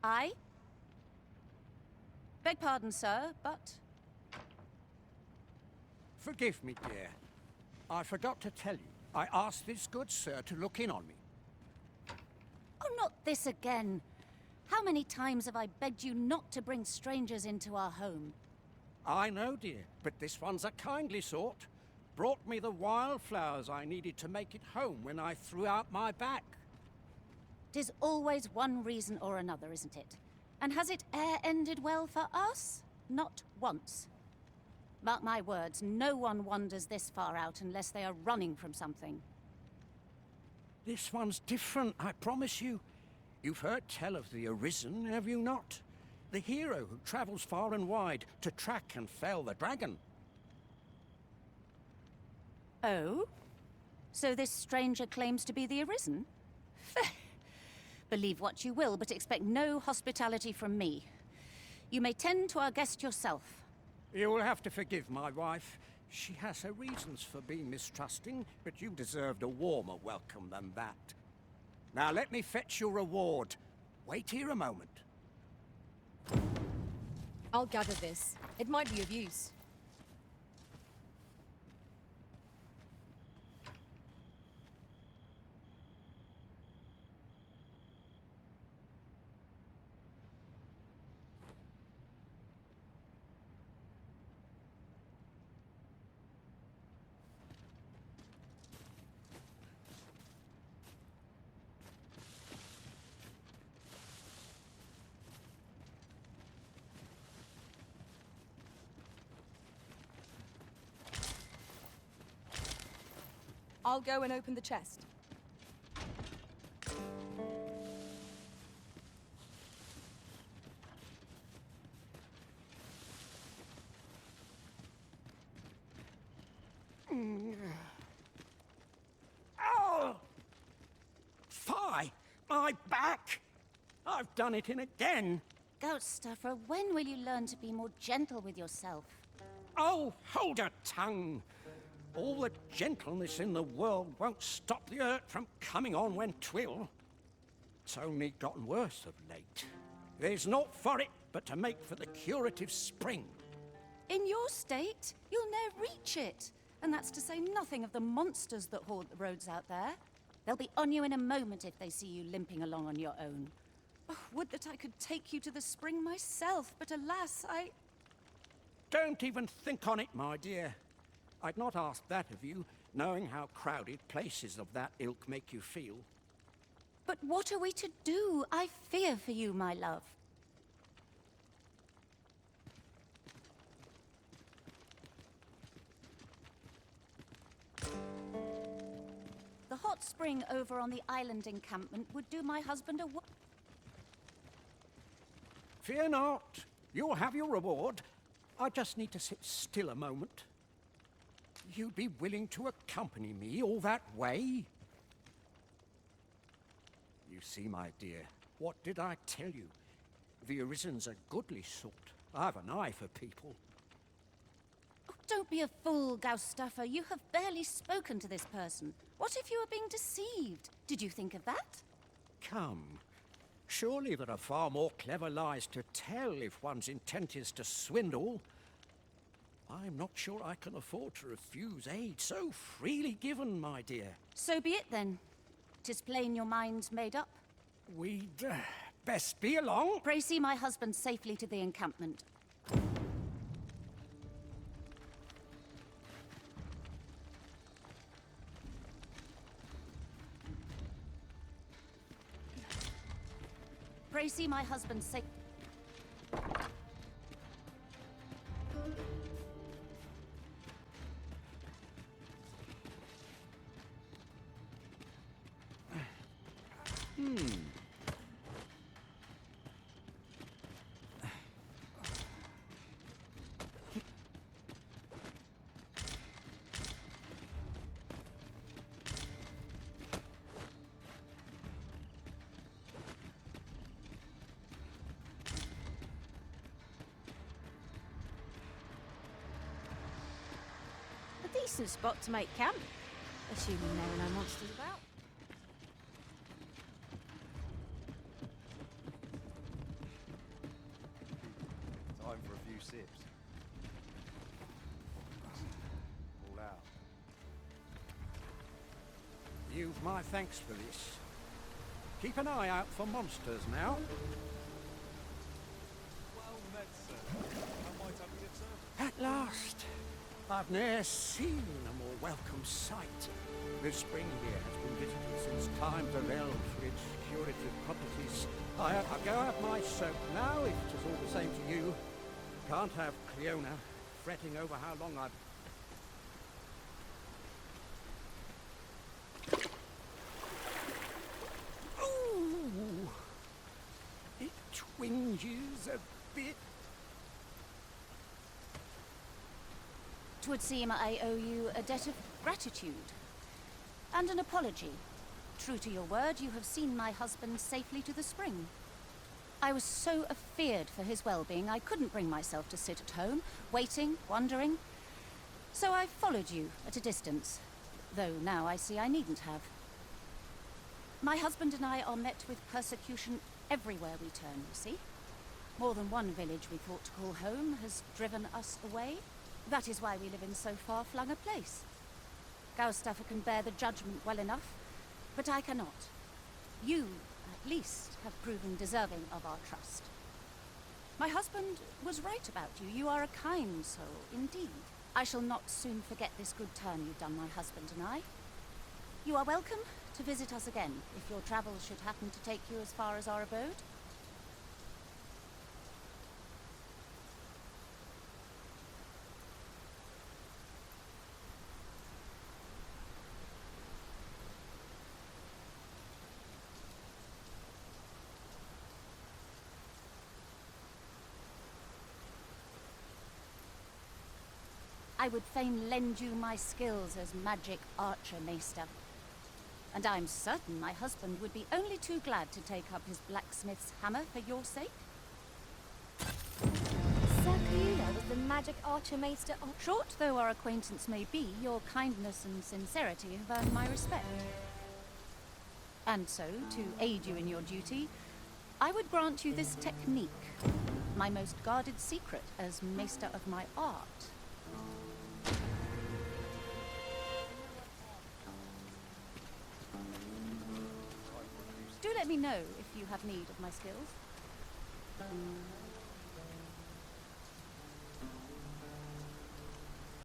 I? Beg pardon, sir, but... Forgive me, dear. I forgot to tell you. I asked this good sir to look in on me. Oh, not this again. How many times have I begged you not to bring strangers into our home? I know, dear, but this one's a kindly sort. Brought me the wildflowers I needed to make it home when I threw out my back. 'Tis always one reason or another, isn't it? And has it e'er ended well for us? Not once. Mark my words, no one wanders this far out unless they are running from something. This one's different, I promise you. You've heard tell of the Arisen, have you not? The hero who travels far and wide to track and fell the dragon. Oh? So this stranger claims to be the Arisen? Believe what you will, but expect no hospitality from me. You may tend to our guest yourself. You will have to forgive my wife. She has her reasons for being mistrusting, but you deserved a warmer welcome than that. Now let me fetch your reward. Wait here a moment. I'll gather this. It might be of use. I'll go and open the chest. Oh! Fie! My back! I've done it in again! Goat stuffer, when will you learn to be more gentle with yourself? Oh, hold your tongue! All the gentleness in the world won't stop the hurt from coming on when 'twill. It's only gotten worse of late. There's naught for it but to make for the curative spring. In your state, you'll ne'er reach it. And that's to say nothing of the monsters that haunt the roads out there. They'll be on you in a moment if they see you limping along on your own. Oh, would that I could take you to the spring myself, but alas, Don't even think on it, my dear. I'd not ask that of you, knowing how crowded places of that ilk make you feel. But what are we to do? I fear for you, my love. The hot spring over on the island encampment would do my husband a Fear not. You'll have your reward. I just need to sit still a moment. You'd be willing to accompany me all that way? You see, my dear, what did I tell you? The Arisen's a goodly sort. I've an eye for people. Oh, don't be a fool, Gaustuffer. You have barely spoken to this person. What if you were being deceived? Did you think of that? Come. Surely there are far more clever lies to tell if one's intent is to swindle. I'm not sure I can afford to refuse aid so freely given, my dear. So be it then. 'Tis plain your mind's made up. We'd best be along. Pray see my husband safely to the encampment. Pray see my husband safe. A decent spot to make camp, assuming there are no monsters about. You've my thanks for this. Keep an eye out for monsters now. Well met, sir. How might I be of service? At last! I've ne'er seen a more welcome sight. This spring here has been visited since time prevailed for its curative properties. I'll go have my soap now, if 'tis all the same to you. Can't have Cleona fretting over how long I've... Ooh! It twinges a bit. 'Twould seem I owe you a debt of gratitude. And an apology. True to your word, you have seen my husband safely to the spring. I was so afeard for his well-being, I couldn't bring myself to sit at home, waiting, wondering. So I followed you at a distance, though now I see I needn't have. My husband and I are met with persecution everywhere we turn, you see. More than one village we thought to call home has driven us away. That is why we live in so far-flung a place. Gaustaffer can bear the judgment well enough, but I cannot. You, at least, have proven deserving of our trust. My husband was right about you. You are a kind soul, indeed. I shall not soon forget this good turn you've done my husband and I. You are welcome to visit us again, if your travels should happen to take you as far as our abode. I would fain lend you my skills as Magick Archer and Maister. And I'm certain my husband would be only too glad to take up his blacksmith's hammer for your sake. Sir Cleona was the Magick Archer Maister of... Short though our acquaintance may be, your kindness and sincerity have earned my respect. And so, to aid you in your duty, I would grant you this technique, my most guarded secret as Maester of my art. Do let me know if you have need of my skills.